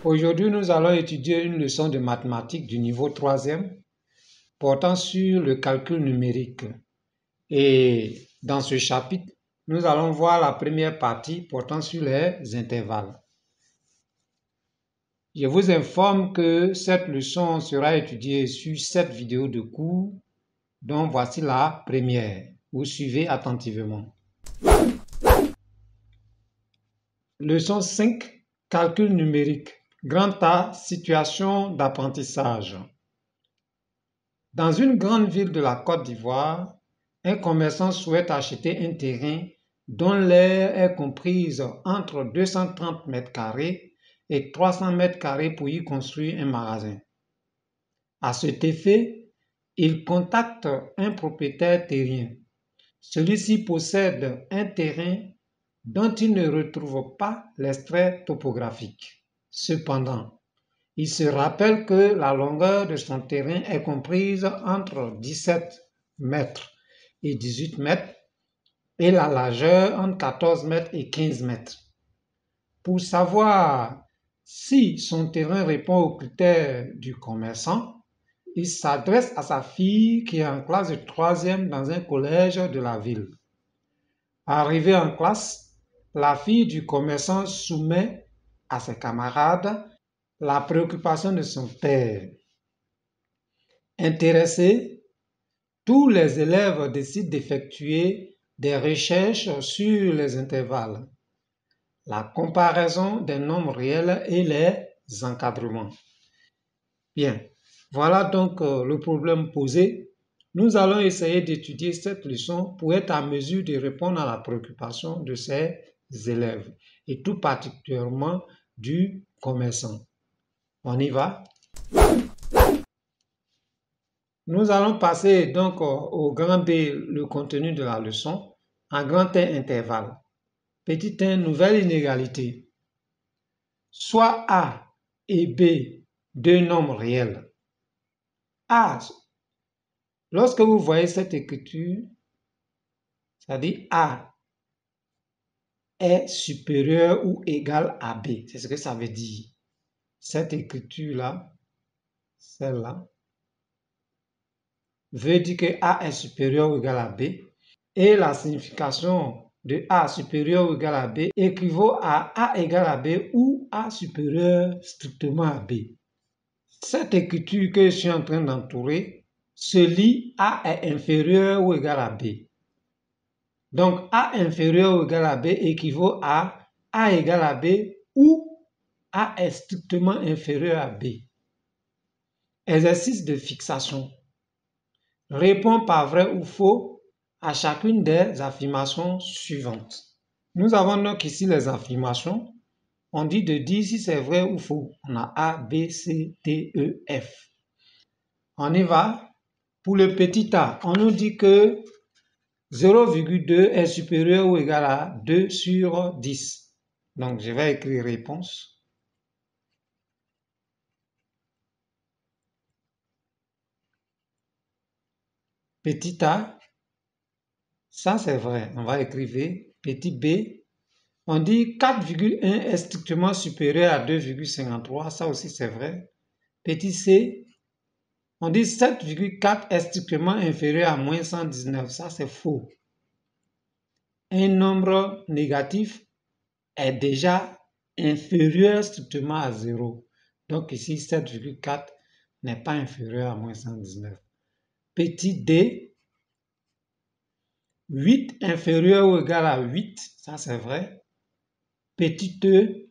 Aujourd'hui, nous allons étudier une leçon de mathématiques du niveau 3e portant sur le calcul numérique. Et dans ce chapitre, nous allons voir la première partie portant sur les intervalles. Je vous informe que cette leçon sera étudiée sur 7 vidéos de cours, dont voici la première. Vous suivez attentivement. Leçon 5, calcul numérique. Grand A, situation d'apprentissage. Dans une grande ville de la Côte d'Ivoire, un commerçant souhaite acheter un terrain dont l'aire est comprise entre 230 m² et 300 m² pour y construire un magasin. À cet effet, il contacte un propriétaire terrien. Celui-ci possède un terrain dont il ne retrouve pas l'extrait topographique. Cependant, il se rappelle que la longueur de son terrain est comprise entre 17 mètres et 18 mètres et la largeur entre 14 mètres et 15 mètres. Pour savoir si son terrain répond aux critères du commerçant, il s'adresse à sa fille qui est en classe de 3e dans un collège de la ville. Arrivée en classe, la fille du commerçant soumet à ses camarades la préoccupation de son père. Intéressés, tous les élèves décident d'effectuer des recherches sur les intervalles, la comparaison des nombres réels et les encadrements. Bien, voilà donc le problème posé. Nous allons essayer d'étudier cette leçon pour être en mesure de répondre à la préoccupation de ces élèves et tout particulièrement du commerçant. On y va. Nous allons passer donc au grand B, le contenu de la leçon, en grand A, intervalle. Petit 1, nouvelle inégalité. Soit A et B, deux nombres réels. A, lorsque vous voyez cette écriture, ça dit A est supérieur ou égal à B. C'est ce que ça veut dire. Cette écriture-là, celle-là, veut dire que A est supérieur ou égal à B. Et la signification de A supérieur ou égal à B équivaut à A égal à B ou A supérieur strictement à B. Cette écriture que je suis en train d'entourer se lit A est inférieur ou égal à B. Donc A inférieur ou égal à B équivaut à A égal à B ou A est strictement inférieur à B. Exercice de fixation. Réponds par vrai ou faux à chacune des affirmations suivantes. Nous avons donc ici les affirmations. On dit de dire si c'est vrai ou faux. On a A, B, C, D, E, F. On y va. Pour le petit a, on nous dit que 0,2 est supérieur ou égal à 2 sur 10. Donc, je vais écrire réponse. Petit a, ça c'est vrai. On va écrire V. Petit b, on dit 4,1 est strictement supérieur à 2,53. Ça aussi c'est vrai. Petit c, on dit 7,4 est strictement inférieur à moins 119. Ça c'est faux. Un nombre négatif est déjà inférieur strictement à 0. Donc ici 7,4 n'est pas inférieur à moins 119. Petit d, 8 inférieur ou égal à 8, ça c'est vrai. Petit e,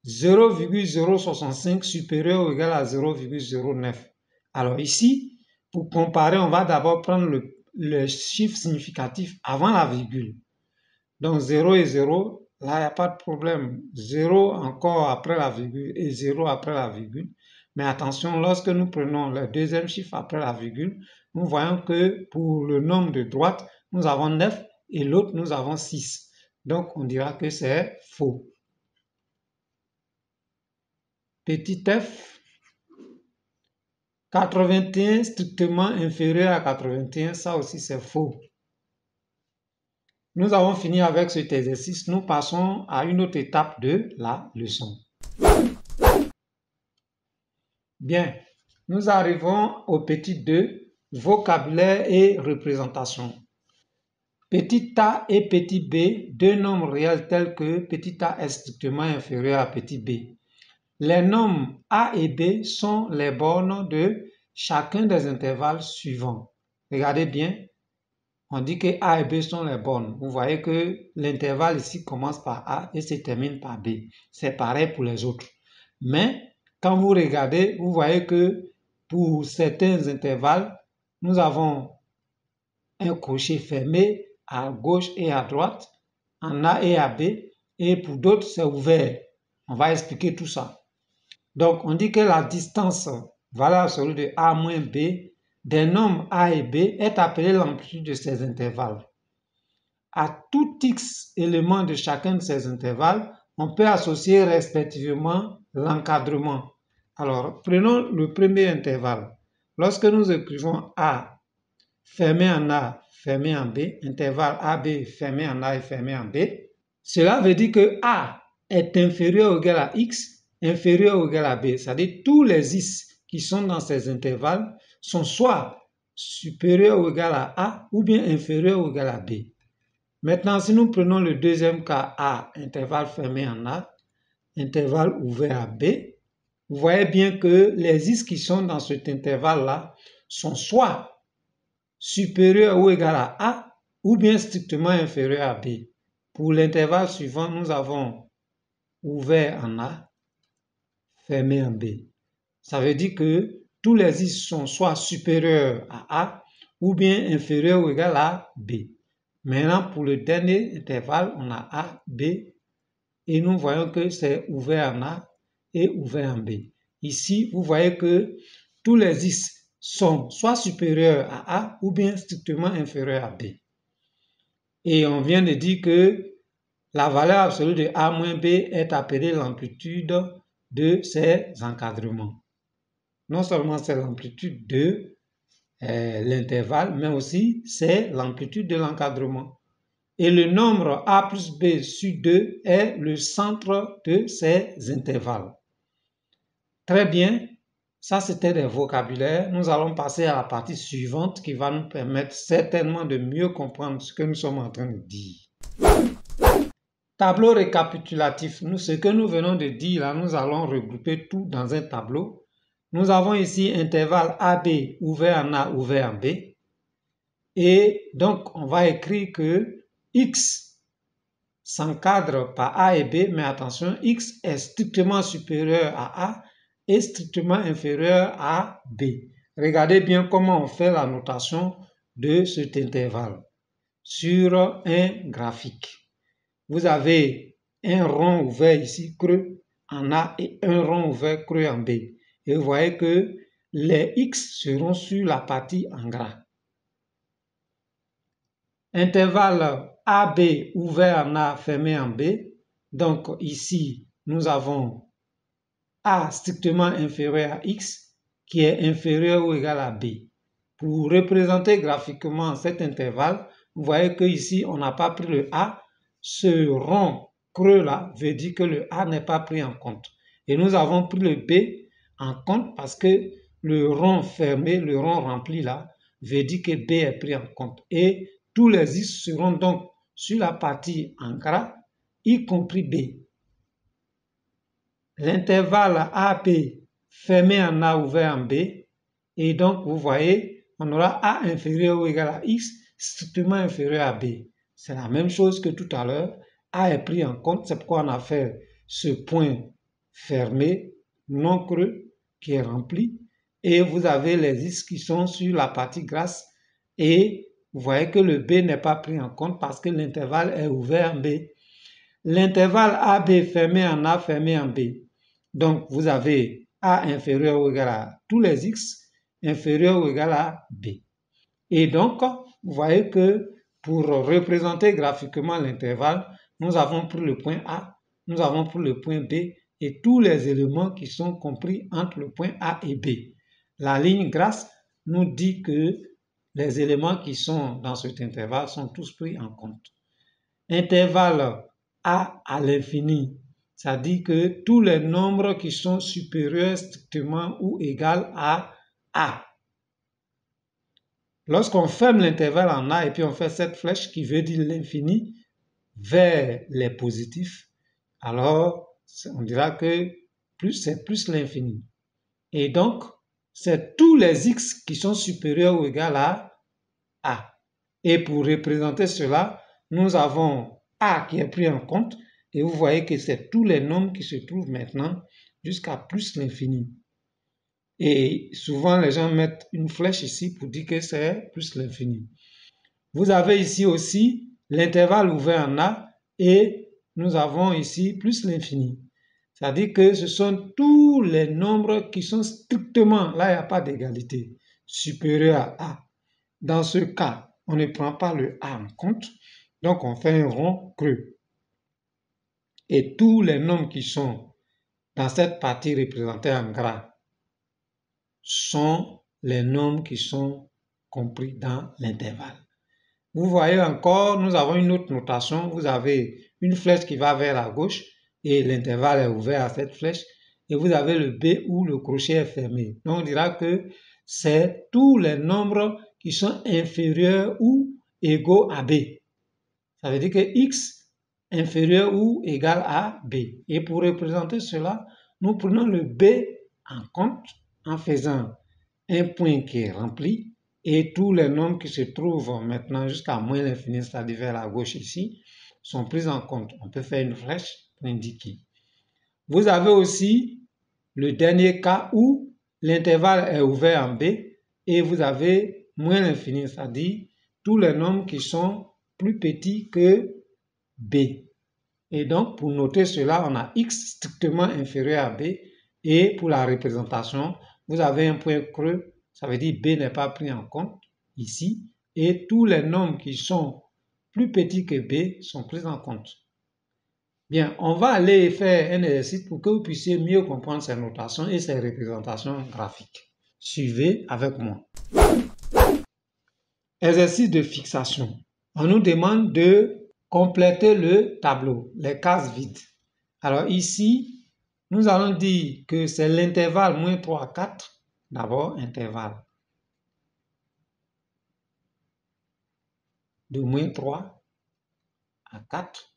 0,065 supérieur ou égal à 0,09. Alors ici, pour comparer, on va d'abord prendre le chiffre significatif avant la virgule. Donc 0 et 0, là il n'y a pas de problème. 0 encore après la virgule et 0 après la virgule. Mais attention, lorsque nous prenons le deuxième chiffre après la virgule, nous voyons que pour le nombre de droite, nous avons 9 et l'autre, nous avons 6. Donc, on dira que c'est faux. Petit f, 81 strictement inférieur à 81, ça aussi c'est faux. Nous avons fini avec cet exercice. Nous passons à une autre étape de la leçon. Bien, nous arrivons au petit 2, vocabulaire et représentation. Petit a et petit b, deux nombres réels tels que petit a est strictement inférieur à petit b. Les nombres a et b sont les bornes de chacun des intervalles suivants. Regardez bien, on dit que a et b sont les bornes. Vous voyez que l'intervalle ici commence par a et se termine par b. C'est pareil pour les autres. Mais quand vous regardez, vous voyez que pour certains intervalles, nous avons un crochet fermé à gauche et à droite, en A et à B, et pour d'autres, c'est ouvert. On va expliquer tout ça. Donc, on dit que la distance valeur absolue de A moins B des nombres A et B est appelée l'amplitude de ces intervalles. À tout x élément de chacun de ces intervalles, on peut associer respectivement l'encadrement. Alors, prenons le premier intervalle. Lorsque nous écrivons A fermé en A, fermé en B, intervalle AB fermé en A et fermé en B, cela veut dire que A est inférieur ou égal à X, inférieur ou égal à B. C'est-à-dire tous les X qui sont dans ces intervalles sont soit supérieurs ou égal à A ou bien inférieurs ou égal à B. Maintenant, si nous prenons le deuxième cas A, intervalle fermé en A, intervalle ouvert à B, vous voyez bien que les X qui sont dans cet intervalle-là sont soit supérieur ou égal à A ou bien strictement inférieur à B. Pour l'intervalle suivant, nous avons ouvert en A, fermé en B. Ça veut dire que tous les X sont soit supérieurs à A ou bien inférieurs ou égal à B. Maintenant, pour le dernier intervalle, on a A, B et nous voyons que c'est ouvert en A et ouvert en B. Ici, vous voyez que tous les X sont soit supérieurs à A ou bien strictement inférieurs à B. Et on vient de dire que la valeur absolue de A moins B est appelée l'amplitude de ces encadrements. Non seulement c'est l'amplitude de l'intervalle, mais aussi c'est l'amplitude de l'encadrement. Et le nombre A plus B sur 2 est le centre de ces intervalles. Très bien, ça c'était des vocabulaires. Nous allons passer à la partie suivante qui va nous permettre certainement de mieux comprendre ce que nous sommes en train de dire. Tableau récapitulatif. Ce que nous venons de dire là, nous allons regrouper tout dans un tableau. Nous avons ici intervalle AB ouvert en A, ouvert en B. Et donc, on va écrire que X s'encadre par A et B, mais attention, X est strictement supérieur à A et strictement inférieur à B. Regardez bien comment on fait la notation de cet intervalle sur un graphique. Vous avez un rond ouvert ici, creux en A, et un rond ouvert creux en B. Et vous voyez que les X seront sur la partie en gras. Intervalle AB ouvert en A, fermé en B. Donc ici, nous avons A strictement inférieur à X qui est inférieur ou égal à B. Pour représenter graphiquement cet intervalle, vous voyez que ici on n'a pas pris le A. Ce rond creux là veut dire que le A n'est pas pris en compte. Et nous avons pris le B en compte parce que le rond fermé, le rond rempli là, veut dire que B est pris en compte. Et tous les X seront donc sur la partie en gras, y compris B. L'intervalle AB fermé en A ouvert en B. Et donc, vous voyez, on aura A inférieur ou égal à X strictement inférieur à B. C'est la même chose que tout à l'heure. A est pris en compte, c'est pourquoi on a fait ce point fermé, non creux, qui est rempli. Et vous avez les X qui sont sur la partie grasse. Et vous voyez que le B n'est pas pris en compte parce que l'intervalle est ouvert en B. L'intervalle AB fermé en A, fermé en B. Donc, vous avez A inférieur ou égal à tous les X, inférieur ou égal à B. Et donc, vous voyez que pour représenter graphiquement l'intervalle, nous avons pris le point A, nous avons pris le point B et tous les éléments qui sont compris entre le point A et B. La ligne grasse nous dit que les éléments qui sont dans cet intervalle sont tous pris en compte. Intervalle A à l'infini, Ça dit que tous les nombres qui sont supérieurs strictement ou égaux à A. Lorsqu'on ferme l'intervalle en A et puis on fait cette flèche qui veut dire l'infini vers les positifs, alors on dira que c'est plus l'infini. Et donc, c'est tous les x qui sont supérieurs ou égaux à A. Et pour représenter cela, nous avons A qui est pris en compte et vous voyez que c'est tous les nombres qui se trouvent maintenant jusqu'à plus l'infini. Et souvent, les gens mettent une flèche ici pour dire que c'est plus l'infini. Vous avez ici aussi l'intervalle ouvert en A et nous avons ici plus l'infini. C'est-à-dire que ce sont tous les nombres qui sont strictement, là il n'y a pas d'égalité, supérieurs à A. Dans ce cas, on ne prend pas le A en compte, donc on fait un rond creux. Et tous les nombres qui sont dans cette partie représentée en gras sont les nombres qui sont compris dans l'intervalle. Vous voyez encore, nous avons une autre notation. Vous avez une flèche qui va vers la gauche et l'intervalle est ouvert à cette flèche. Et vous avez le B où le crochet est fermé. Donc on dira que c'est tous les nombres qui sont inférieurs ou égaux à B. Ça veut dire que X inférieur ou égal à B. Et pour représenter cela, nous prenons le B en compte en faisant un point qui est rempli et tous les nombres qui se trouvent maintenant jusqu'à moins l'infini, c'est-à-dire vers la gauche ici, sont pris en compte. On peut faire une flèche pour indiquer. Vous avez aussi le dernier cas où l'intervalle est ouvert en B et vous avez moins l'infini, c'est-à-dire tous les nombres qui sont plus petits que B. Et donc, pour noter cela, on a X strictement inférieur à B et pour la représentation, vous avez un point creux, ça veut dire B n'est pas pris en compte ici et tous les nombres qui sont plus petits que B sont pris en compte. Bien, on va aller faire un exercice pour que vous puissiez mieux comprendre ces notations et ces représentations graphiques. Suivez avec moi. Exercice de fixation. On nous demande de compléter le tableau, les cases vides. Alors ici, nous allons dire que c'est l'intervalle moins 3 à 4. D'abord, intervalle de moins 3 à 4.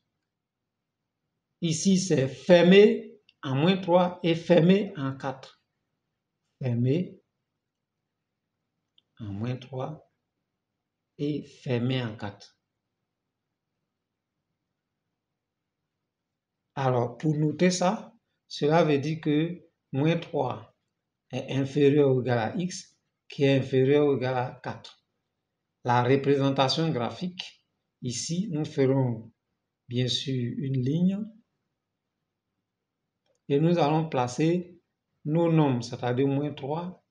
Ici, c'est fermé en moins 3 et fermé en 4. Fermé en moins 3 et fermé en 4. Alors, pour noter ça, cela veut dire que moins 3 est inférieur ou égal à x, qui est inférieur ou égal à 4. La représentation graphique, ici, nous ferons bien sûr une ligne et nous allons placer nos nombres, c'est-à-dire moins 3,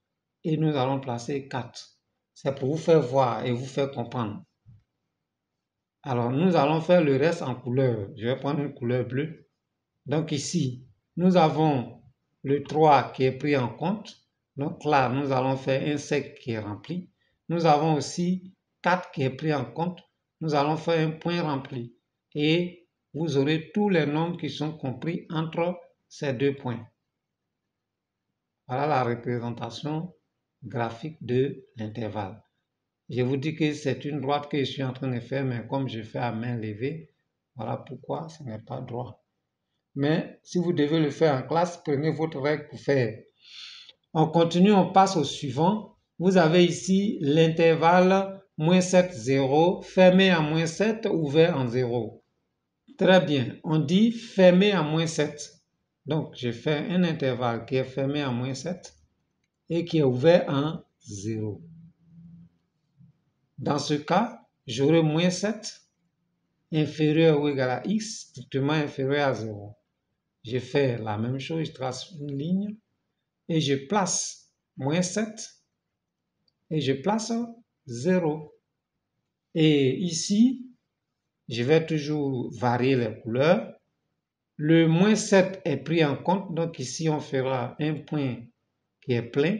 et nous allons placer 4. C'est pour vous faire voir et vous faire comprendre. Alors, nous allons faire le reste en couleur. Je vais prendre une couleur bleue. Donc ici, nous avons le 3 qui est pris en compte. Donc là, nous allons faire un cercle qui est rempli. Nous avons aussi 4 qui est pris en compte. Nous allons faire un point rempli. Et vous aurez tous les nombres qui sont compris entre ces deux points. Voilà la représentation graphique de l'intervalle. Je vous dis que c'est une droite que je suis en train de faire, mais comme je fais à main levée, voilà pourquoi ce n'est pas droit. Mais si vous devez le faire en classe, prenez votre règle pour faire. On continue, on passe au suivant. Vous avez ici l'intervalle moins 7, 0, fermé en moins 7, ouvert en 0. Très bien, on dit fermé en moins 7. Donc, je fais un intervalle qui est fermé en moins 7 et qui est ouvert en 0. Dans ce cas, j'aurai moins 7 inférieur ou égal à x, strictement inférieur à 0. Je fais la même chose, je trace une ligne et je place moins 7 et je place 0. Et ici, je vais toujours varier les couleurs. Le moins 7 est pris en compte, donc ici on fera un point qui est plein.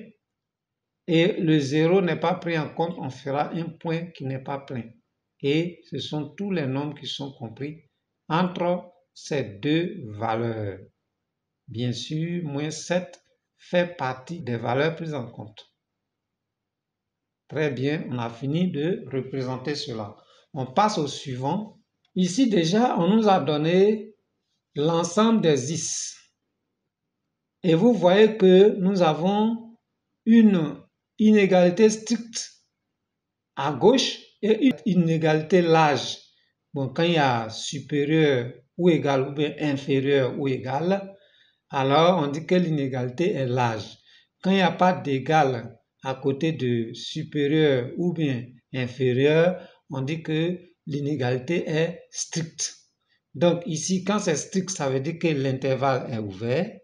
Et le 0 n'est pas pris en compte, on fera un point qui n'est pas plein. Et ce sont tous les nombres qui sont compris entre ces deux valeurs. Bien sûr, moins 7 fait partie des valeurs prises en compte. Très bien, on a fini de représenter cela. On passe au suivant. Ici déjà, on nous a donné l'ensemble des is. Et vous voyez que nous avons une inégalité stricte à gauche et une inégalité large. Bon, quand il y a supérieur ou égal ou bien inférieur ou égal, alors on dit que l'inégalité est large. Quand il n'y a pas d'égal à côté de supérieur ou bien inférieur, on dit que l'inégalité est stricte. Donc ici, quand c'est strict, ça veut dire que l'intervalle est ouvert.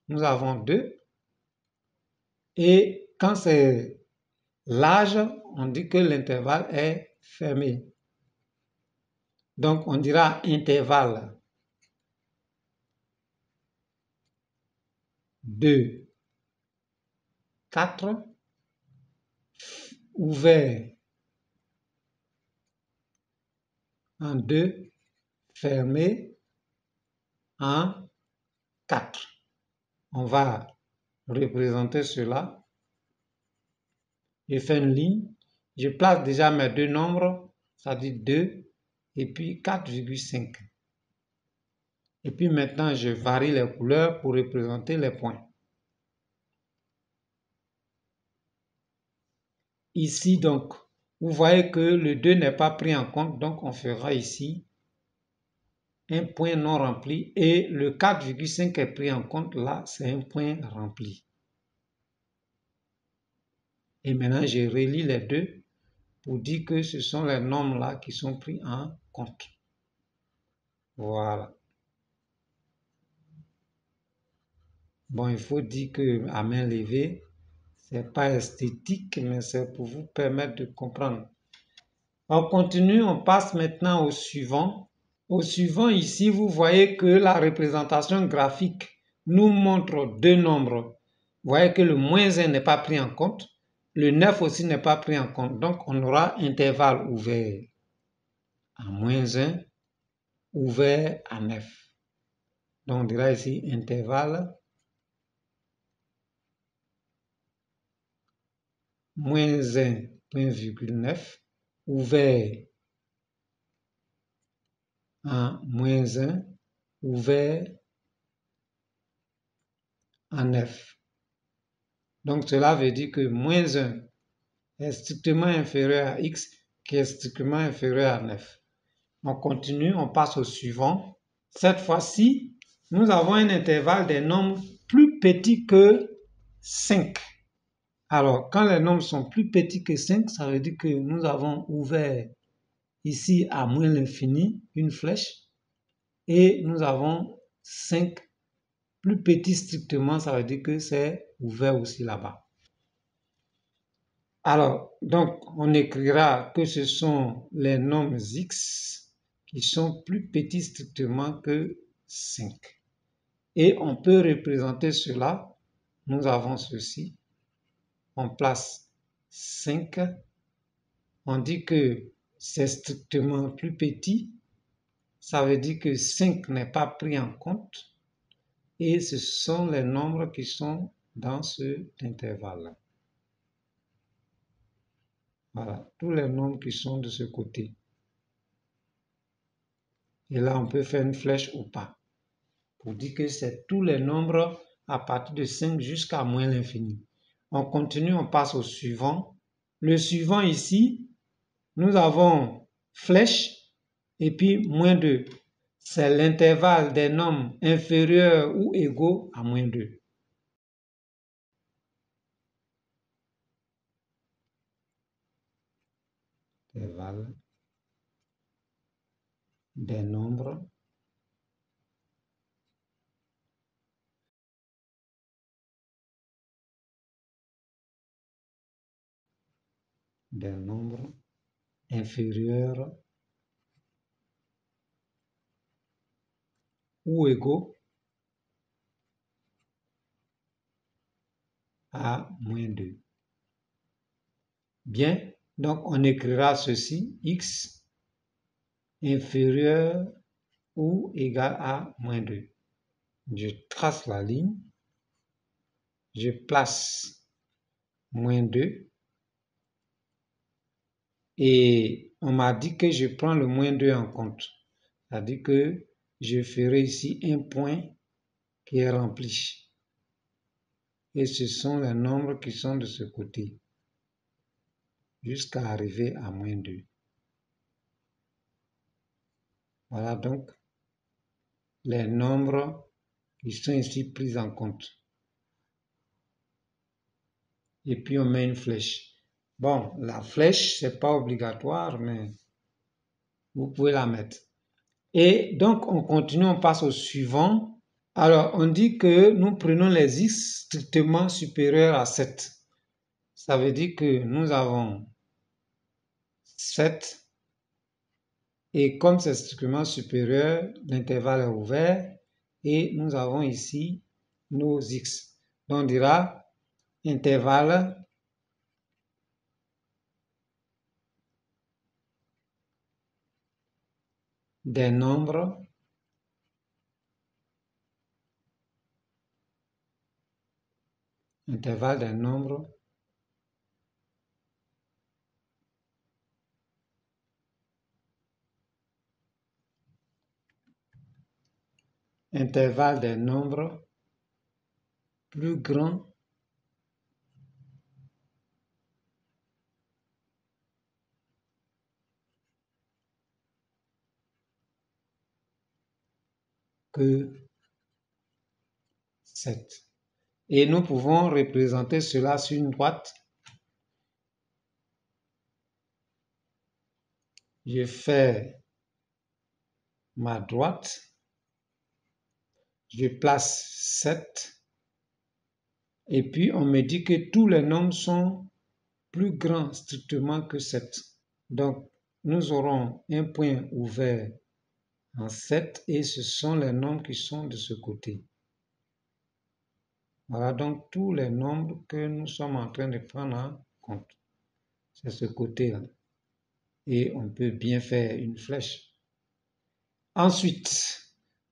Nous avons 2. Et quand c'est large, on dit que l'intervalle est fermé. Donc on dira intervalle 2, 4, ouvert en 2, fermé en 4. On va représenter cela. Je fais une ligne. Je place déjà mes deux nombres, c'est-à-dire 2 et puis 4,5. Et puis maintenant, je varie les couleurs pour représenter les points. Ici, donc, vous voyez que le 2 n'est pas pris en compte, donc on fera ici un point non rempli et le 4,5 est pris en compte, là c'est un point rempli. Et maintenant je relis les deux pour dire que ce sont les nombres là qui sont pris en compte. Voilà. Bon, il faut dire que à main levée, c'est pas esthétique, mais c'est pour vous permettre de comprendre. On continue, on passe maintenant au suivant. Au suivant, ici, vous voyez que la représentation graphique nous montre deux nombres. Vous voyez que le moins 1 n'est pas pris en compte. Le 9 aussi n'est pas pris en compte. Donc, on aura intervalle ouvert à moins 1, ouvert à 9. Donc, on dira ici intervalle moins 1,9, ouvert en moins 1, ouvert en 9. Donc, cela veut dire que moins 1 est strictement inférieur à x qui est strictement inférieur à 9. On continue, on passe au suivant. Cette fois-ci, nous avons un intervalle des nombres plus petits que 5. Alors, quand les nombres sont plus petits que 5, ça veut dire que nous avons ouvert ici à moins l'infini une flèche et nous avons 5 plus petits strictement, ça veut dire que c'est ouvert aussi là-bas. Alors, donc, on écrira que ce sont les nombres x qui sont plus petits strictement que 5. Et on peut représenter cela. Nous avons ceci. On place 5. On dit que c'est strictement plus petit. Ça veut dire que 5 n'est pas pris en compte. Et ce sont les nombres qui sont dans cet intervalle. Voilà, tous les nombres qui sont de ce côté. Et là, on peut faire une flèche ou pas. Pour dire que c'est tous les nombres à partir de 5 jusqu'à moins l'infini. On continue, on passe au suivant. Le suivant ici, nous avons flèche et puis moins 2. C'est l'intervalle des nombres inférieurs ou égaux à moins 2. Intervalle des nombres inférieurs ou égaux à moins 2. Bien, donc on écrira ceci, x inférieur ou égal à moins 2. Je trace la ligne, je place moins 2 et on m'a dit que je prends le moins 2 en compte. C'est-à-dire que je ferai ici un point qui est rempli. Et ce sont les nombres qui sont de ce côté, jusqu'à arriver à moins 2. Voilà donc les nombres qui sont ici pris en compte. Et puis on met une flèche. Bon, la flèche, c'est pas obligatoire, mais vous pouvez la mettre. Et donc on continue, on passe au suivant. Alors on dit que nous prenons les x strictement supérieurs à 7. Ça veut dire que nous avons 7 et comme c'est strictement supérieur, l'intervalle est ouvert et nous avons ici nos x. Donc on dira intervalle des nombres plus grands que 7. Et nous pouvons représenter cela sur une droite. Je fais ma droite, je place 7 et puis on me dit que tous les nombres sont plus grands strictement que 7. Donc nous aurons un point ouvert en 7 et ce sont les nombres qui sont de ce côté. Voilà donc tous les nombres que nous sommes en train de prendre en compte. C'est ce côté-là. Et on peut bien faire une flèche. Ensuite,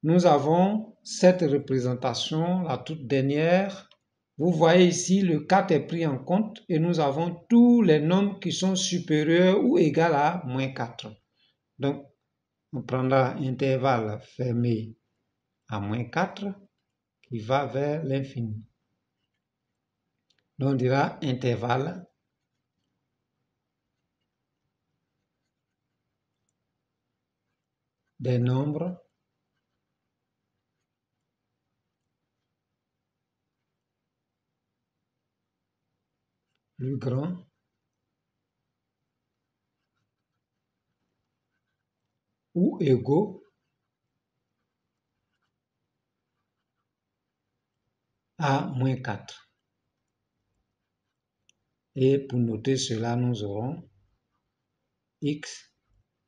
nous avons cette représentation, la toute dernière. Vous voyez ici, le 4 est pris en compte et nous avons tous les nombres qui sont supérieurs ou égaux à moins 4. Donc, on prendra intervalle fermé à moins 4 qui va vers l'infini. Donc, on dira intervalle des nombres plus grands ou égaux à moins 4. Et pour noter cela, nous aurons x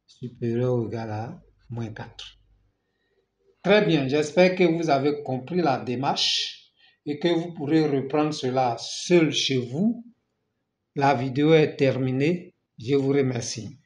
supérieur ou égal à moins 4. Très bien, j'espère que vous avez compris la démarche et que vous pourrez reprendre cela seul chez vous. La vidéo est terminée. Je vous remercie.